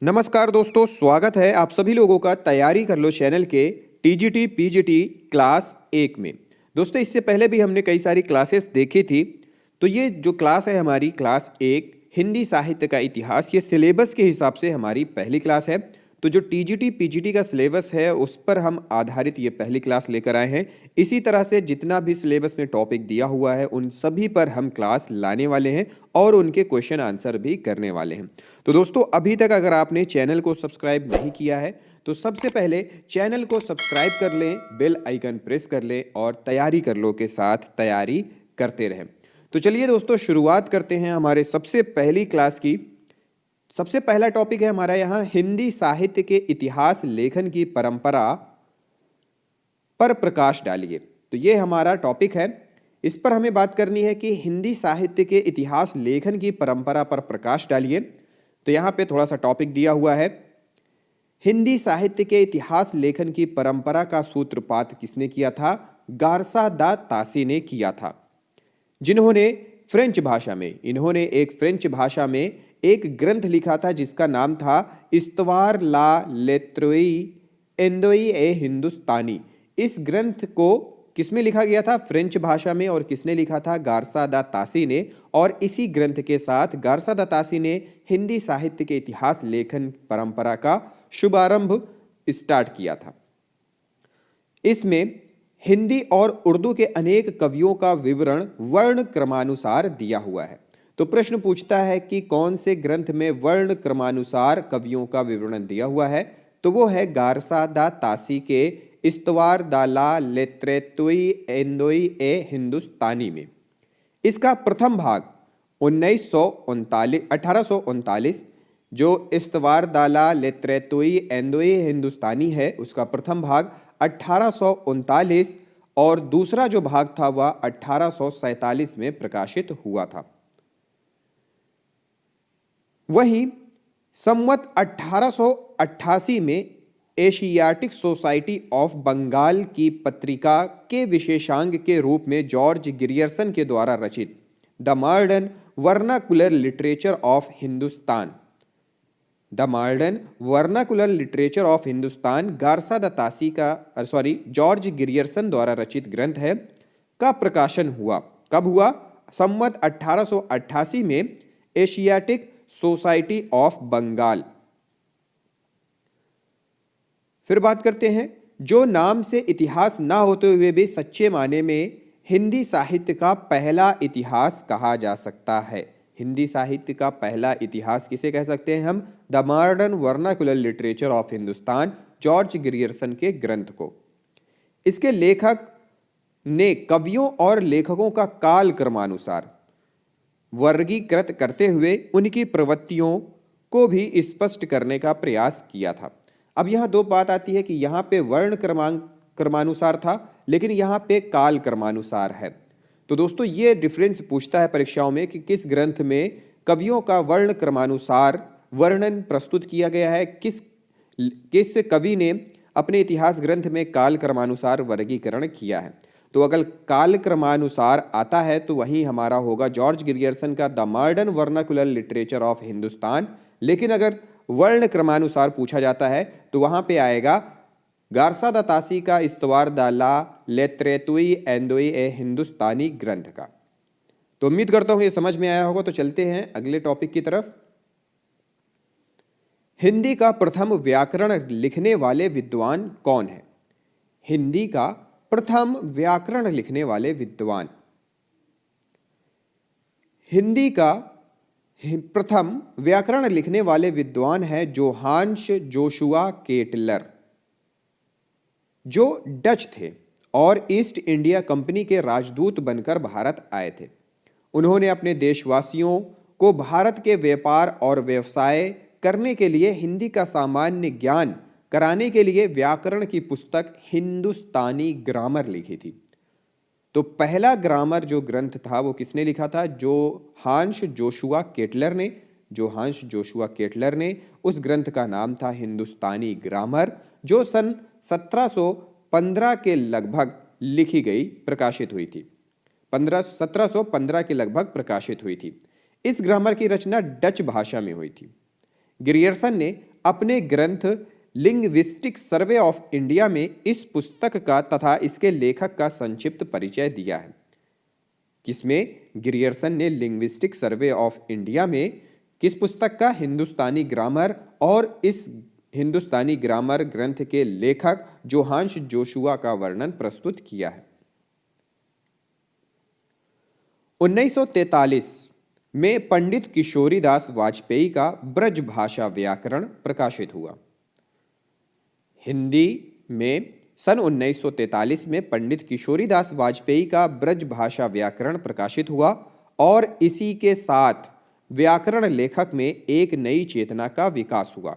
नमस्कार दोस्तों, स्वागत है आप सभी लोगों का तैयारी कर लो चैनल के टीजीटी पीजीटी क्लास 1 में। दोस्तों, इससे पहले भी हमने कई सारी क्लासेस देखी थी। तो ये जो क्लास है हमारी क्लास 1 हिंदी साहित्य का इतिहास, ये सिलेबस के हिसाब से हमारी पहली क्लास है। तो जो टीजीटी पीजीटी का सिलेबस है उस पर हम आधारित ये पहली क्लास लेकर आए हैं। इसी तरह से जितना भी सिलेबस में टॉपिक दिया हुआ है उन सभी पर हम क्लास लाने वाले हैं और उनके क्वेश्चन आंसर भी करने वाले हैं। तो दोस्तों, अभी तक अगर आपने चैनल को सब्सक्राइब नहीं किया है तो सबसे पहले चैनल को सब्सक्राइब कर लें, बेल आइकन प्रेस कर लें और तैयारी कर लो के साथ तैयारी करते रहें। तो चलिए दोस्तों, शुरुआत करते हैं हमारे सबसे पहली क्लास की। सबसे पहला टॉपिक है हमारा यहाँ हिंदी साहित्य के इतिहास लेखन की परंपरा पर प्रकाश डालिए। तो ये हमारा टॉपिक है। इस पर हमें बात करनी है कि हिंदी साहित्य के इतिहास लेखन की परंपरा पर प्रकाश डालिए। तो यहाँ पे थोड़ा सा टॉपिक दिया हुआ है, हिंदी साहित्य के इतिहास लेखन की परंपरा का सूत्रपात किसने किया था? गारसा दा तासी ने किया था, जिन्होंने इन्होंने एक फ्रेंच भाषा में एक ग्रंथ लिखा था जिसका नाम था इस्तवार ला लेत्रोई एंदोई ए हिंदुस्तानी। इस ग्रंथ को किसमें लिखा गया था? फ्रेंच भाषा में। और किसने लिखा था? गारसा दा तासी ने। और इसी ग्रंथ के साथ गारसा दा तासी ने हिंदी साहित्य के इतिहास लेखन परंपरा का शुभारंभ स्टार्ट किया था। इसमें हिंदी और उर्दू के अनेक कवियों का विवरण वर्ण क्रमानुसार दिया हुआ है। तो प्रश्न पूछता है कि कौन से ग्रंथ में वर्ण क्रमानुसार कवियों का विवरण दिया हुआ है? तो वो है गारसा दा तासी के इस्तवार दा ला लेत्रेतुई एंदोई ए हिंदुस्तानी में। इसका प्रथम भाग 1839 जो इस्तवार दा ला लेत्रेतुई एंदोई हिंदुस्तानी है उसका प्रथम भाग 1839 और दूसरा जो भाग था वह 1847 में प्रकाशित हुआ था। वहीं संवत 1888 में एशियाटिक सोसाइटी ऑफ बंगाल की पत्रिका के विशेषांग के रूप में जॉर्ज ग्रियर्सन के द्वारा रचित the modern vernacular literature of Hindustan गारसा दा तासी का जॉर्ज ग्रियर्सन द्वारा रचित ग्रंथ है का प्रकाशन हुआ। कब हुआ? संवत 1888 में एशियाटिक सोसाइटी ऑफ बंगाल। फिर बात करते हैं, जो नाम से इतिहास ना होते हुए भी सच्चे माने में हिंदी साहित्य का पहला इतिहास कहा जा सकता है। हिंदी साहित्य का पहला इतिहास किसे कह सकते हैं हम? The modern vernacular literature of Hindustan, George Grierson के ग्रंथ को। इसके लेखक ने कवियों और लेखकों का काल क्रमानुसार वर्गीकृत करते हुए उनकी प्रवृत्तियों को भी स्पष्ट करने का प्रयास किया था। अब यहाँ दो बात आती है कि यहाँ पे वर्ण क्रमानुसार था लेकिन यहाँ पे काल क्रमानुसार है। तो दोस्तों, ये डिफरेंस पूछता है परीक्षाओं में कि किस ग्रंथ में कवियों का वर्ण क्रमानुसार वर्णन प्रस्तुत किया गया है, किस कवि ने अपने इतिहास ग्रंथ में काल क्रमानुसार वर्गीकरण किया है। तो अगर काल क्रमानुसार आता है तो वहीं हमारा होगा जॉर्ज ग्रियर्सन का the modern vernacular literature of Hindustan. लेकिन अगर वर्ण क्रमानुसार पूछा जाता है तो वहां पे आएगा गारसा दा तासी का इस्तवार दा ला लेत्रेतुई एंदोई ए हिंदुस्तानी ग्रंथ का। तो उम्मीद करता हूं ये समझ में आया होगा। तो चलते हैं अगले टॉपिक की तरफ। हिंदी का प्रथम व्याकरण लिखने वाले विद्वान कौन है? हिंदी का प्रथम व्याकरण लिखने वाले विद्वान, हिंदी का प्रथम व्याकरण लिखने वाले विद्वान है जोहान्स जोशुआ केटलर, जो डच थे और ईस्ट इंडिया कंपनी के राजदूत बनकर भारत आए थे। उन्होंने अपने देशवासियों को भारत के व्यापार और व्यवसाय करने के लिए हिंदी का सामान्य ज्ञान कराने के लिए व्याकरण की पुस्तक हिंदुस्तानी ग्रामर लिखी थी। तो पहला ग्रामर जो ग्रंथ था वो किसने लिखा था? जोहान्स जोशुआ केटलर ने उस ग्रंथ का नाम था हिंदुस्तानी ग्रामर, जो सन 1715 के लगभग लिखी गई, प्रकाशित हुई थी। 1715 के लगभग प्रकाशित हुई थी। इस ग्रामर की रचना डच भाषा में हुई थी। ग्रियर्सन ने अपने ग्रंथ लिंग्विस्टिक सर्वे ऑफ इंडिया में इस पुस्तक का तथा इसके लेखक का संक्षिप्त परिचय दिया है। किसमें? ग्रियर्सन ने लिंग्विस्टिक सर्वे ऑफ इंडिया में किस पुस्तक का? हिंदुस्तानी ग्रामर, और इस हिंदुस्तानी ग्रामर ग्रंथ के लेखक जोहान्स जोशुआ का वर्णन प्रस्तुत किया है। 1943 में पंडित किशोरीदास वाजपेयी का ब्रज भाषा व्याकरण प्रकाशित हुआ। हिंदी में सन 1943 में पंडित किशोरीदास वाजपेयी का ब्रज भाषा व्याकरण प्रकाशित हुआ और इसी के साथ व्याकरण लेखक में एक नई चेतना का विकास हुआ।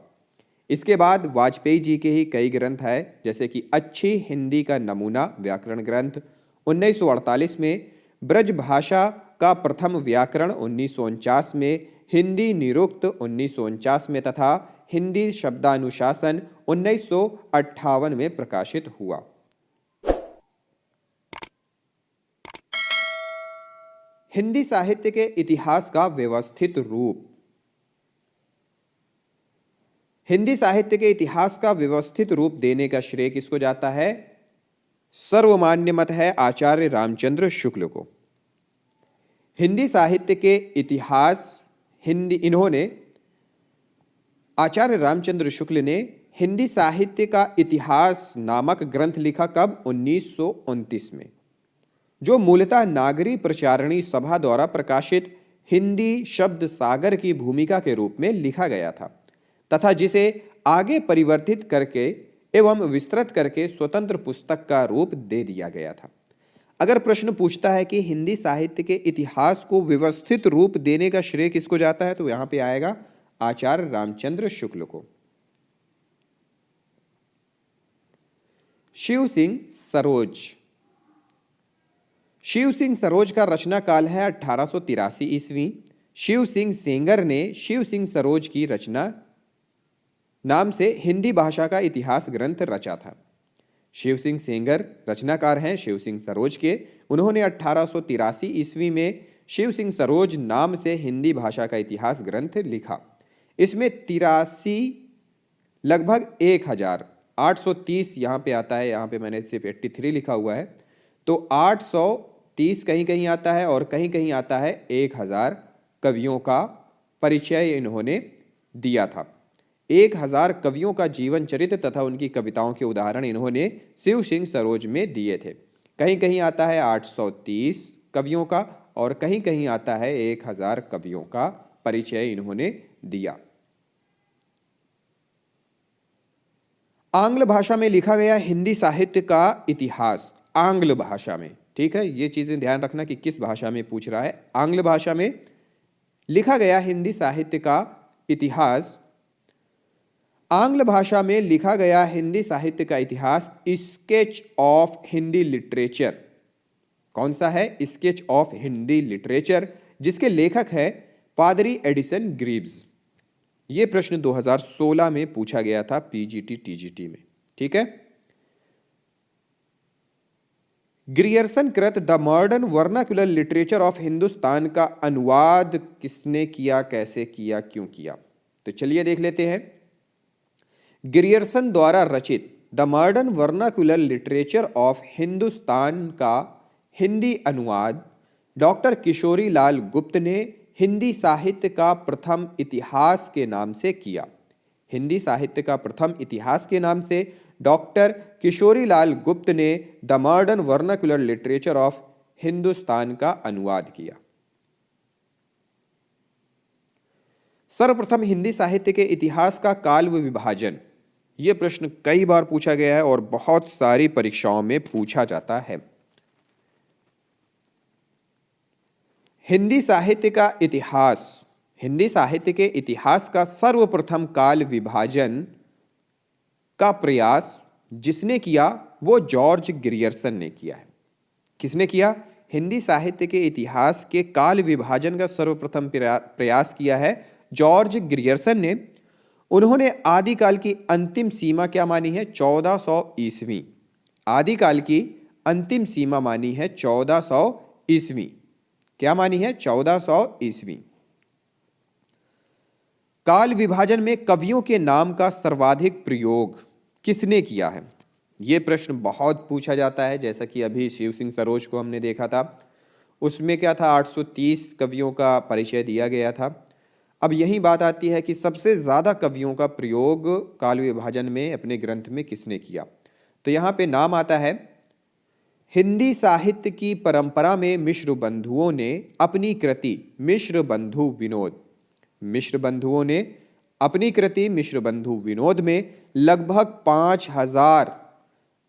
इसके बाद वाजपेयी जी के ही कई ग्रंथ हैं, जैसे कि अच्छी हिंदी का नमूना व्याकरण ग्रंथ 1948 में, ब्रज भाषा का प्रथम व्याकरण 1949 में, हिंदी निरुक्त 1949 में तथा हिंदी शब्दानुशासन 1958 में प्रकाशित हुआ। हिंदी साहित्य के इतिहास का व्यवस्थित रूप। हिंदी साहित्य के इतिहास का व्यवस्थित रूप देने का श्रेय किसको जाता है? सर्वमान्य मत है आचार्य रामचंद्र शुक्ल को। हिंदी साहित्य के इतिहास आचार्य रामचंद्र शुक्ल ने हिंदी साहित्य का इतिहास नामक ग्रंथ लिखा कब? 1929 में, जो मूलतः नागरी प्रचारणी सभा द्वारा प्रकाशित हिंदी शब्द सागर की भूमिका के रूप में लिखा गया था तथा जिसे आगे परिवर्तित करके एवं विस्तृत करके स्वतंत्र पुस्तक का रूप दे दिया गया था। अगर प्रश्न पूछता है कि हिंदी साहित्य के इतिहास को व्यवस्थित रूप देने का श्रेय किसको जाता है, तो यहां पे आएगा आचार्य रामचंद्र शुक्ल को। शिव सिंह सरोज। शिव सिंह सरोज का रचना काल है 1883 ईस्वी। शिव सिंह सेंगर ने शिव सिंह सरोज की रचना नाम से हिंदी भाषा का इतिहास ग्रंथ रचा था। शिव सिंह सेंगर रचनाकार हैं शिव सिंह सरोज के। उन्होंने 1883 ईस्वी में शिव सिंह सरोज नाम से हिंदी भाषा का इतिहास ग्रंथ लिखा। इसमें 83 लगभग 1830 यहाँ पे आता है, यहाँ पे मैंने सिर्फ 83 लिखा हुआ है, तो 830 कहीं कहीं आता है और कहीं कहीं आता है 1000 कवियों का परिचय इन्होंने दिया था। 1000 कवियों का जीवन चरित्र तथा उनकी कविताओं के उदाहरण इन्होंने शिव सिंह सरोज में दिए थे। कहीं कहीं आता है 830 कवियों का और कहीं कहीं आता है 1000 कवियों का परिचय इन्होंने दिया। आंग्ल भाषा में लिखा गया हिंदी साहित्य का इतिहास, आंग्ल भाषा में, ठीक है, ये चीजें ध्यान रखना कि किस भाषा में पूछ रहा है। आंग्ल भाषा में लिखा गया हिंदी साहित्य का इतिहास, आंग्ल भाषा में लिखा गया हिंदी साहित्य का इतिहास स्केच ऑफ हिंदी लिटरेचर। कौन सा है? स्केच ऑफ हिंदी लिटरेचर, जिसके लेखक है पादरी एडिसन ग्रीव्स। यह प्रश्न 2016 में पूछा गया था पीजीटी टीजीटी में, ठीक है। ग्रियर्सन कृत the modern vernacular literature of Hindustan का अनुवाद किसने किया, कैसे किया, क्यों किया? तो चलिए देख लेते हैं। ग्रियर्सन द्वारा रचित the modern vernacular literature of Hindustan का हिंदी अनुवाद डॉक्टर किशोरी लाल गुप्त ने हिंदी साहित्य का प्रथम इतिहास के नाम से किया। हिंदी साहित्य का प्रथम इतिहास के नाम से डॉक्टर किशोरी लाल गुप्त ने the modern vernacular literature of Hindustan का अनुवाद किया। सर्वप्रथम हिंदी साहित्य के इतिहास का काल व विभाजन, यह प्रश्न कई बार पूछा गया है और बहुत सारी परीक्षाओं में पूछा जाता है। हिंदी साहित्य का इतिहास, हिंदी साहित्य के इतिहास का सर्वप्रथम काल विभाजन का प्रयास जिसने किया वो जॉर्ज ग्रियर्सन ने किया है। किसने किया? हिंदी साहित्य के इतिहास के काल विभाजन का सर्वप्रथम प्रयास किया है जॉर्ज ग्रियर्सन ने। उन्होंने आदिकाल की अंतिम सीमा क्या मानी है? 1400 ईस्वी। आदिकाल की अंतिम सीमा मानी है 1400 ईस्वी। क्या मानी है? 1400 ईस्वी। काल विभाजन में कवियों के नाम का सर्वाधिक प्रयोग किसने किया है? ये प्रश्न बहुत पूछा जाता है। जैसा कि अभी शिव सिंह सरोज को हमने देखा था, उसमें क्या था, 830 कवियों का परिचय दिया गया था। अब यही बात आती है कि सबसे ज़्यादा कवियों का प्रयोग काल विभाजन में अपने ग्रंथ में किसने किया? तो यहाँ पे नाम आता है, हिंदी साहित्य की परंपरा में मिश्र बंधुओं ने अपनी कृति मिश्र बंधु विनोद, मिश्र बंधुओं ने अपनी कृति मिश्र बंधु विनोद में लगभग 5000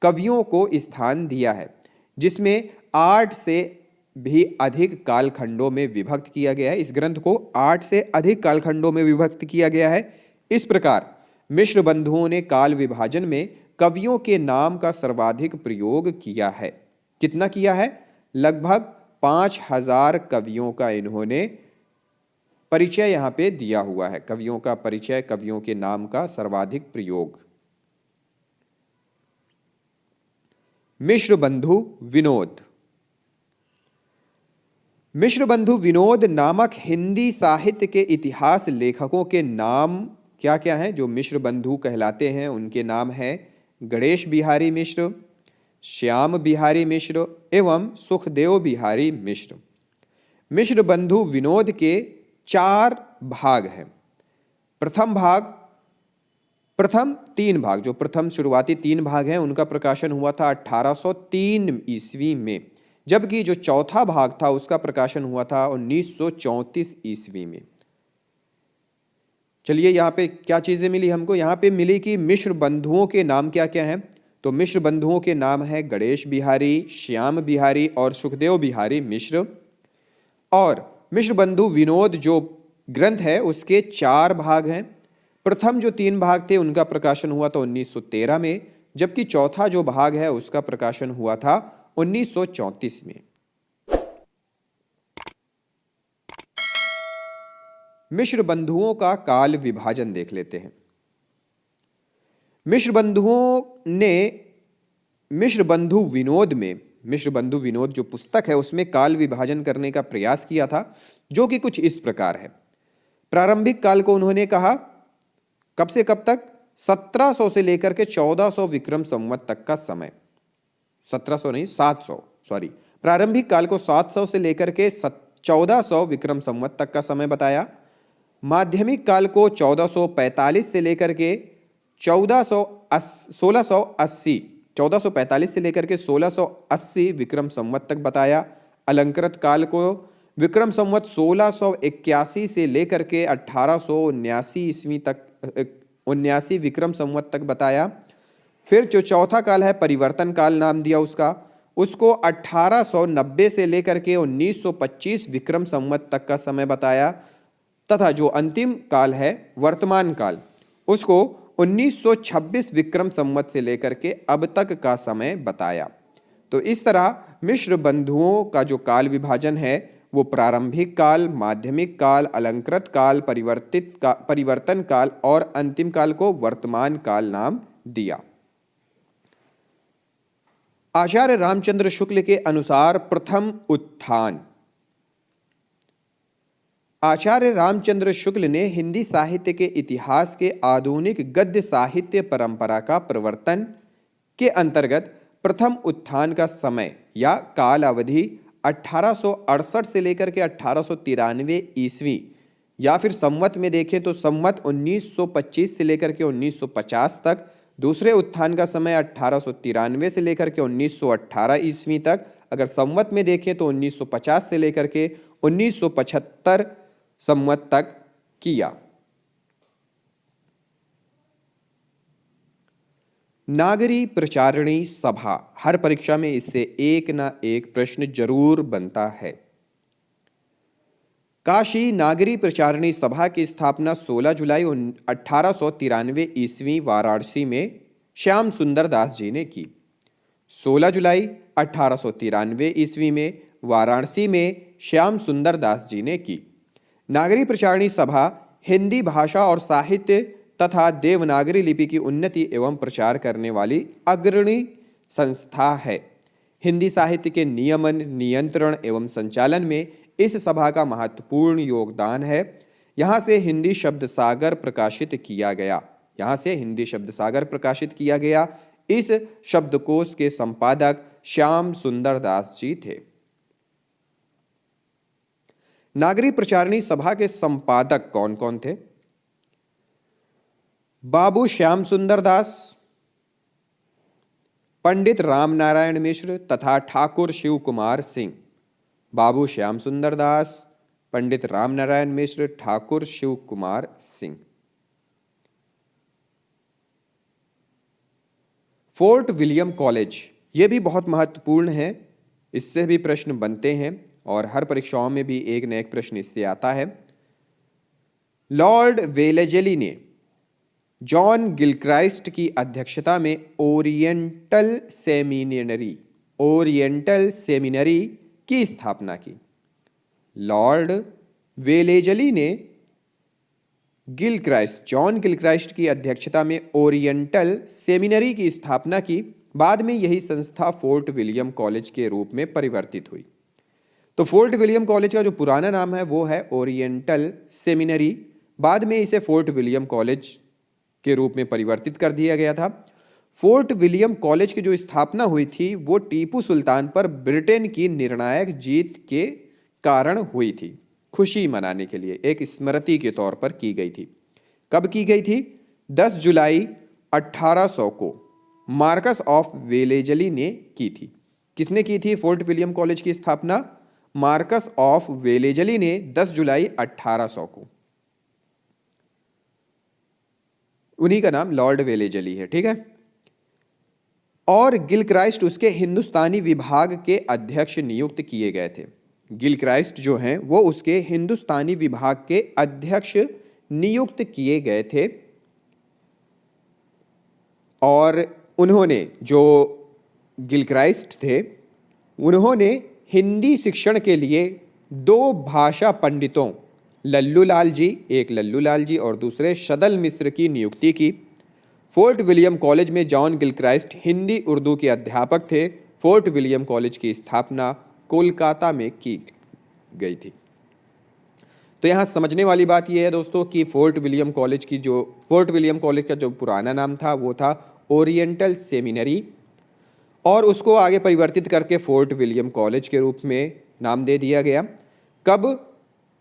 कवियों को स्थान दिया है, जिसमें 8 से भी अधिक कालखंडों में विभक्त किया गया है। इस ग्रंथ को 8 से अधिक कालखंडों में विभक्त किया गया है। इस प्रकार मिश्र बंधुओं ने काल विभाजन में कवियों के नाम का सर्वाधिक प्रयोग किया है। कितना किया है? लगभग 5000 कवियों का इन्होंने परिचय यहां पे दिया हुआ है। कवियों का परिचय, कवियों के नाम का सर्वाधिक प्रयोग। मिश्र बंधु विनोद। मिश्र बंधु विनोद नामक हिंदी साहित्य के इतिहास लेखकों के नाम क्या क्या हैं जो मिश्र बंधु कहलाते हैं? उनके नाम हैं गणेश बिहारी मिश्र, श्याम बिहारी मिश्र एवं सुखदेव बिहारी मिश्र। मिश्र बंधु विनोद के 4 भाग हैं। प्रथम 3 भाग, जो प्रथम शुरुआती 3 भाग हैं, उनका प्रकाशन हुआ था 1803 ईस्वी में, जबकि जो चौथा भाग था उसका प्रकाशन हुआ था 1934 ईस्वी में। चलिए, यहाँ पे क्या चीजें मिली हमको? यहाँ पे मिली कि मिश्र बंधुओं के नाम क्या क्या हैं। तो मिश्र बंधुओं के नाम है गणेश बिहारी, श्याम बिहारी और सुखदेव बिहारी मिश्र। और मिश्र बंधु विनोद जो ग्रंथ है उसके 4 भाग हैं। प्रथम जो 3 भाग थे उनका प्रकाशन हुआ था 1913 में, जबकि चौथा जो भाग है उसका प्रकाशन हुआ था 1934 में। मिश्र बंधुओं का काल विभाजन देख लेते हैं। मिश्र बंधुओं ने मिश्र बंधु विनोद में, मिश्र बंधु विनोद जो पुस्तक है उसमें काल विभाजन करने का प्रयास किया था, जो कि कुछ इस प्रकार है। प्रारंभिक काल को उन्होंने कहा कब से कब तक? 1700 से लेकर के 1400 विक्रम संवत तक का समय। 1700 नहीं, 700, सॉरी। प्रारंभिक काल को 700 से लेकर के 1400 विक्रम संवत तक का समय बताया। माध्यमिक काल को 1445 से लेकर के 1445 से लेकर के 1680 विक्रम संवत तक बताया। अलंकृत काल को विक्रम संवत 1681 से लेकर के 1879 ईस्वी तक, 79 विक्रम संवत तक बताया। फिर जो चौथा काल है परिवर्तन काल नाम दिया उसको 1890 से लेकर के 1925 विक्रम संवत तक का समय बताया। तथा जो अंतिम काल है वर्तमान काल, उसको 1926 विक्रम संवत से लेकर के अब तक का समय बताया। तो इस तरह मिश्र बंधुओं का जो काल विभाजन है वो प्रारंभिक काल, माध्यमिक काल, अलंकृत काल, परिवर्तन काल और अंतिम काल को वर्तमान काल नाम दिया। आचार्य रामचंद्र शुक्ल के अनुसार प्रथम उत्थान। आचार्य रामचंद्र शुक्ल ने हिंदी साहित्य के इतिहास के आधुनिक गद्य साहित्य परंपरा का प्रवर्तन के अंतर्गत प्रथम उत्थान का समय या काल अवधि 1868 से लेकर के 1893 ईस्वी, या फिर संवत में देखें तो संवत 1925 से लेकर के 1950 तक। दूसरे उत्थान का समय 1893 से लेकर के 1918 ईस्वी तक। अगर संवत में देखें तो 1950 से लेकर के 1975 संवत तक किया। नागरी प्रचारणी सभा, हर परीक्षा में इससे एक ना एक प्रश्न जरूर बनता है। काशी नागरी प्रचारणी सभा की स्थापना 16 जुलाई 1893 ईस्वी वाराणसी में श्याम सुंदर दास जी ने की। 16 जुलाई 1893 ईस्वी में वाराणसी में श्याम सुंदर दास जी ने की। नागरी प्रचारणी सभा हिंदी भाषा और साहित्य तथा देवनागरी लिपि की उन्नति एवं प्रचार करने वाली अग्रणी संस्था है। हिंदी साहित्य के नियमन, नियंत्रण एवं संचालन में इस सभा का महत्वपूर्ण योगदान है। यहाँ से हिंदी शब्द सागर प्रकाशित किया गया। यहाँ से हिंदी शब्द सागर प्रकाशित किया गया। इस शब्दकोश के संपादक श्याम सुंदर दास जी थे। नागरिक प्रचारणी सभा के संपादक कौन कौन थे? बाबू श्याम सुंदर दास, पंडित रामनारायण मिश्र तथा Thakur Shiv Kumar Singh. Babu Shyam Sundar Das, Pandit Ramnarayan Mishra, Thakur Shiv Kumar Singh. Fort William college, यह भी बहुत महत्वपूर्ण है, इससे भी प्रश्न बनते हैं और हर परीक्षाओं में भी एक न एक प्रश्न इससे आता है। लॉर्ड वेलेजली ने जॉन गिलक्राइस्ट की अध्यक्षता में ओरिएंटल सेमिनरी की स्थापना की। लॉर्ड वेलेजली ने जॉन गिलक्राइस्ट की अध्यक्षता में ओरिएंटल सेमिनरी की स्थापना की। बाद में यही संस्था फोर्ट विलियम कॉलेज के रूप में परिवर्तित हुई। तो फोर्ट विलियम कॉलेज का जो पुराना नाम है वो है ओरिएंटल सेमिनरी, बाद में इसे फोर्ट विलियम कॉलेज के रूप में परिवर्तित कर दिया गया था। फोर्ट विलियम कॉलेज की जो स्थापना हुई थी वो टीपू सुल्तान पर ब्रिटेन की निर्णायक जीत के कारण हुई थी, खुशी मनाने के लिए, एक स्मृति के तौर पर की गई थी। कब की गई थी? 10 जुलाई 1800 को मार्कस ऑफ वेलेजली ने की थी। किसने की थी फोर्ट विलियम कॉलेज की स्थापना? मार्कस ऑफ वेलेजली ने 10 जुलाई 1800 को। उन्हीं का नाम लॉर्ड वेलेजली है, ठीक है। और गिलक्राइस्ट उसके हिंदुस्तानी विभाग के अध्यक्ष नियुक्त किए गए थे। गिलक्राइस्ट जो हैं वो उसके हिंदुस्तानी विभाग के अध्यक्ष नियुक्त किए गए थे। और उन्होंने, जो गिलक्राइस्ट थे, उन्होंने हिंदी शिक्षण के लिए 2 भाषा पंडितों, लल्लू लाल जी और दूसरे सदल मिश्र की नियुक्ति की। फोर्ट विलियम कॉलेज में जॉन गिलक्राइस्ट हिंदी उर्दू के अध्यापक थे। फोर्ट विलियम कॉलेज की स्थापना कोलकाता में की गई थी। तो यहाँ समझने वाली बात यह है दोस्तों कि फोर्ट विलियम कॉलेज का जो पुराना नाम था वो था ओरिएंटल सेमिनरी, और उसको आगे परिवर्तित करके फोर्ट विलियम कॉलेज के रूप में नाम दे दिया गया। कब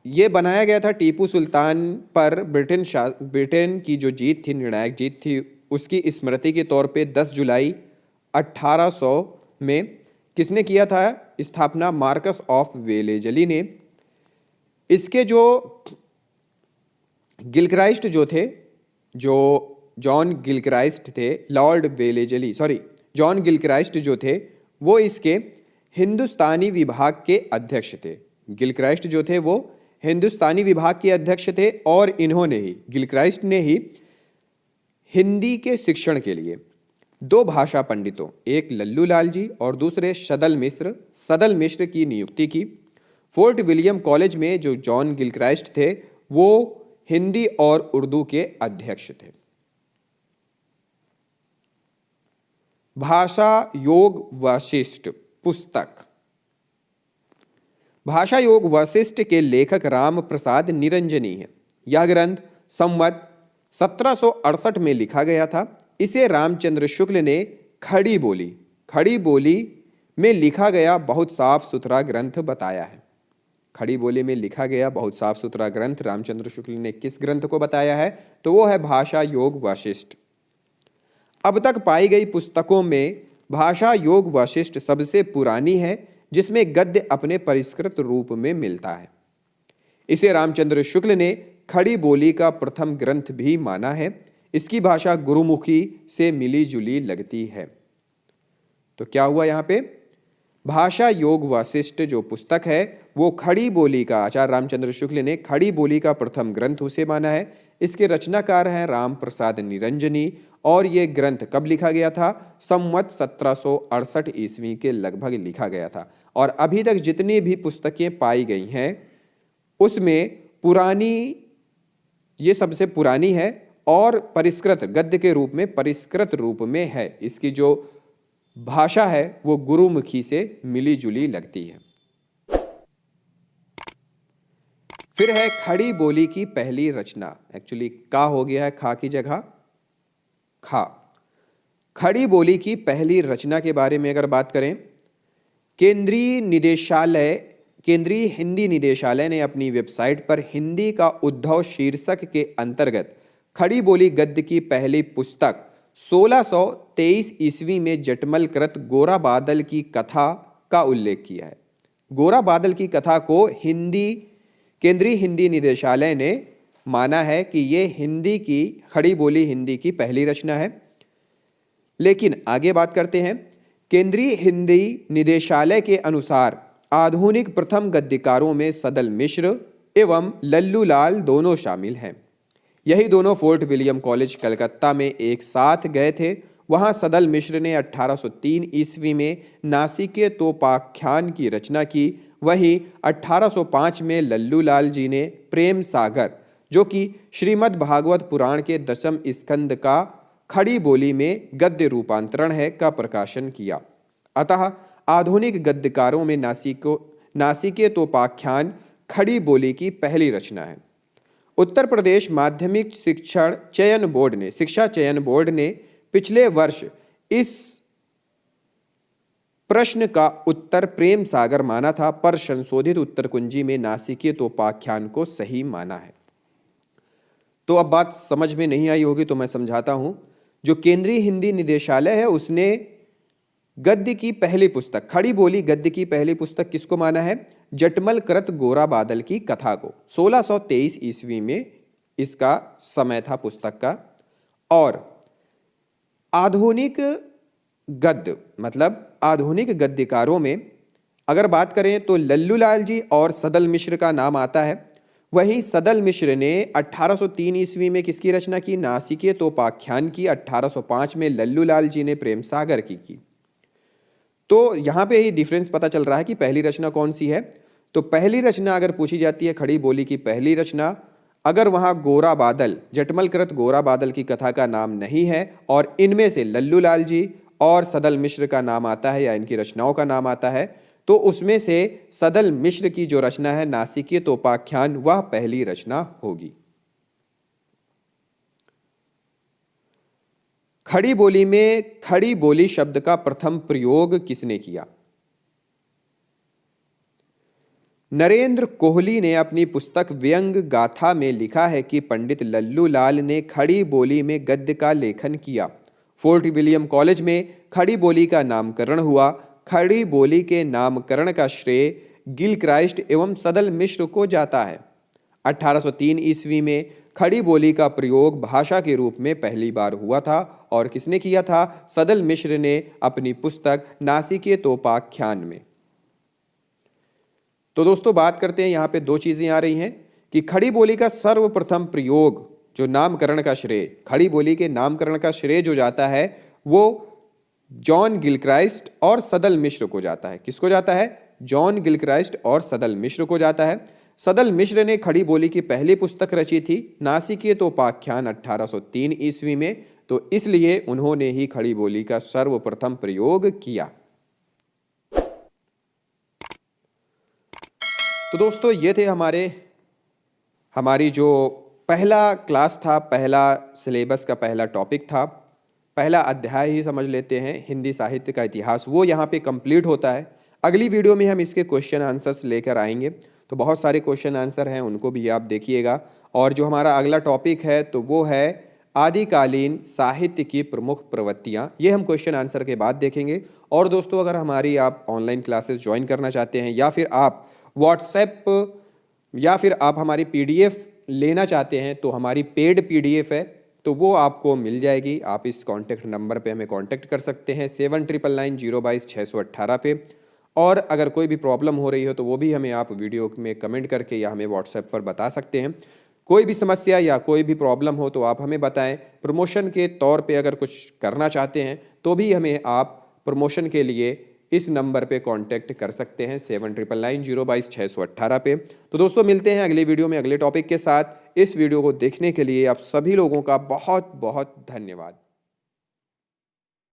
ये बनाया गया था? टीपू सुल्तान पर ब्रिटेन की जो जीत थी, निर्णायक जीत थी, उसकी स्मृति के तौर पे 10 जुलाई 1800 में किसने किया था स्थापना? मार्कस ऑफ वेलेजली ने। इसके जो गिलक्राइस्ट जो थे, जो जॉन गिलक्राइस्ट जो थे वो इसके हिंदुस्तानी विभाग के अध्यक्ष थे। गिलक्राइस्ट जो थे वो हिंदुस्तानी विभाग के अध्यक्ष थे, और इन्होंने ही, गिलक्राइस्ट ने ही, हिंदी के शिक्षण के लिए 2 भाषा पंडितों, एक लल्लू लाल जी और दूसरे सदल मिश्र की नियुक्ति की। फोर्ट विलियम कॉलेज में जो जॉन गिलक्राइस्ट थे वो हिंदी और उर्दू के अध्यक्ष थे। भाषा योग वशिष्ठ पुस्तक। भाषा योग वशिष्ठ के लेखक राम प्रसाद निरंजनी हैं। यह ग्रंथ संवत 1768 में लिखा गया था। इसे रामचंद्र शुक्ल ने खड़ी बोली में लिखा गया बहुत साफ सुथरा ग्रंथ बताया है। खड़ी बोली में लिखा गया बहुत साफ सुथरा ग्रंथ रामचंद्र शुक्ल ने किस ग्रंथ को बताया है? तो वो है भाषा योग वशिष्ठ। अब तक पाई गई पुस्तकों में भाषा योग वशिष्ठ सबसे पुरानी है, जिसमें गद्य अपने परिष्कृत रूप में मिलता है। इसे रामचंद्र शुक्ल ने खड़ी बोली का प्रथम ग्रंथ भी माना है। इसकी भाषा गुरुमुखी से मिली जुली लगती है। तो क्या हुआ यहाँ पे? भाषा योग वशिष्ठ जो पुस्तक है वो खड़ी बोली का, आचार्य रामचंद्र शुक्ल ने खड़ी बोली का प्रथम ग्रंथ उसे माना है। इसके रचनाकार हैं राम प्रसाद निरंजनी, और ये ग्रंथ कब लिखा गया था? संवत 1768 ईस्वी के लगभग लिखा गया था। और अभी तक जितनी भी पुस्तकें पाई गई हैं उसमें ये सबसे पुरानी है और परिष्कृत, गद्य के रूप में परिष्कृत रूप में है। इसकी जो भाषा है वो गुरुमुखी से मिली जुली लगती है। फिर है खड़ी बोली की पहली रचना, एक्चुअली का हो गया है खा की जगह खा। खड़ी बोली की पहली रचना के बारे में अगर बात करें, केंद्रीय हिंदी निदेशालय ने अपनी वेबसाइट पर हिंदी का उद्भव शीर्षक के अंतर्गत खड़ी बोली गद्य की पहली पुस्तक 1623 ईस्वी में जटमल कृत गोरा बादल की कथा का उल्लेख किया है। गोरा बादल की कथा को केंद्रीय हिंदी निदेशालय ने माना है कि ये हिंदी की खड़ी बोली हिंदी की पहली रचना है। लेकिन आगे बात करते हैं, केंद्रीय हिंदी निदेशालय के अनुसार आधुनिक प्रथम गद्यकारों में सदल मिश्र एवं लल्लू लाल दोनों शामिल हैं। यही दोनों फोर्ट विलियम कॉलेज कलकत्ता में एक साथ गए थे। वहां सदल मिश्र ने 1803 ईस्वी में नासिके तोपाख्यान की रचना की। वहीं 1805 में लल्लू लाल जी ने प्रेम सागर, जो कि श्रीमद् भागवत पुराण के 10वें स्कंद का खड़ी बोली में गद्य रूपांतरण है, का प्रकाशन किया। अतः आधुनिक गद्यकारों में नासिके तोपाख्यान खड़ी बोली की पहली रचना है। उत्तर प्रदेश माध्यमिक शिक्षा चयन बोर्ड ने पिछले वर्ष इस प्रश्न का उत्तर प्रेम सागर माना था, पर संशोधित उत्तर कुंजी में नासिके तोपाख्यान को सही माना है। तो अब बात समझ में नहीं आई होगी तो मैं समझाता हूं। जो केंद्रीय हिंदी निदेशालय है उसने गद्य की पहली पुस्तक, खड़ी बोली गद्य की पहली पुस्तक किसको माना है? जटमल कृत गोरा बादल की कथा को। 1623 ईस्वी में इसका समय था पुस्तक का। और आधुनिक गद्य मतलब आधुनिक गद्यकारों में अगर बात करें तो लल्लू लाल जी और सदल मिश्र का नाम आता है। वहीं सदल मिश्र ने 1803 ईस्वी में किसकी रचना की? नासिके तोपाख्यान की। 1805 में लल्लू लाल जी ने प्रेम सागर की। तो यहां पे ही डिफरेंस पता चल रहा है कि पहली रचना कौन सी है। तो पहली रचना अगर पूछी जाती है खड़ी बोली की पहली रचना, अगर वहां गोरा बादल, जटमल कृत गोरा बादल की कथा का नाम नहीं है और इनमें से लल्लू लाल जी और सदल मिश्र का नाम आता है या इनकी रचनाओं का नाम आता है, तो उसमें से सदल मिश्र की जो रचना है नासिके तोपाख्यान, वह पहली रचना होगी। खड़ी बोली में खड़ी बोली शब्द का प्रथम प्रयोग किसने किया? नरेंद्र कोहली ने अपनी पुस्तक व्यंग गाथा में लिखा है कि पंडित लल्लू लाल ने खड़ी बोली में गद्य का लेखन किया। फोर्ट विलियम कॉलेज में खड़ी बोली का नामकरण हुआ। खड़ी बोली के नामकरण का श्रेय गिलक्राइस्ट एवं सदल मिश्र को जाता है। 1803 ईस्वी में खड़ी बोली का प्रयोग भाषा के रूप में पहली बार हुआ था और किसने किया था? सदल मिश्र ने अपनी पुस्तक नासिके तोपाख्यान में। तो दोस्तों बात करते हैं, यहाँ पे दो चीजें आ रही हैं कि खड़ी बोली का सर्वप्रथम प्रयोग, जो नामकरण का श्रेय, खड़ी बोली के नामकरण का श्रेय जो जाता है वो जॉन गिलक्राइस्ट और सदल मिश्र को जाता है। किसको जाता है? जॉन गिलक्राइस्ट और सदल मिश्र को जाता है। सदल मिश्र ने खड़ी बोली की पहली पुस्तक रची थी नासिके तोपाख्यान 1803 ईस्वी में, तो इसलिए उन्होंने ही खड़ी बोली का सर्वप्रथम प्रयोग किया। तो दोस्तों ये थे हमारी जो पहला क्लास था, पहला सिलेबस का पहला टॉपिक था, पहला अध्याय ही समझ लेते हैं हिंदी साहित्य का इतिहास, वो यहाँ पे कंप्लीट होता है। अगली वीडियो में हम इसके क्वेश्चन आंसर्स लेकर आएंगे, तो बहुत सारे क्वेश्चन आंसर हैं, उनको भी आप देखिएगा। और जो हमारा अगला टॉपिक है तो वो है आदिकालीन साहित्य की प्रमुख प्रवृत्तियाँ। ये हम क्वेश्चन आंसर के बाद देखेंगे। और दोस्तों अगर हमारी आप ऑनलाइन क्लासेस ज्वाइन करना चाहते हैं या फिर आप व्हाट्सएप या फिर आप हमारी PDF लेना चाहते हैं तो हमारी पेड PDF है, तो वो आपको मिल जाएगी। आप इस कॉन्टैक्ट नंबर पे हमें कॉन्टैक्ट कर सकते हैं 7999022618 पे। और अगर कोई भी प्रॉब्लम हो रही हो तो वो भी हमें आप वीडियो में कमेंट करके या हमें व्हाट्सएप पर बता सकते हैं। कोई भी समस्या या कोई भी प्रॉब्लम हो तो आप हमें बताएं। प्रमोशन के तौर पे अगर कुछ करना चाहते हैं तो भी हमें आप प्रमोशन के लिए इस नंबर पे कांटेक्ट कर सकते हैं 7999022618 पे। तो दोस्तों मिलते हैं अगले वीडियो में अगले टॉपिक के साथ। इस वीडियो को देखने के लिए आप सभी लोगों का बहुत बहुत धन्यवाद।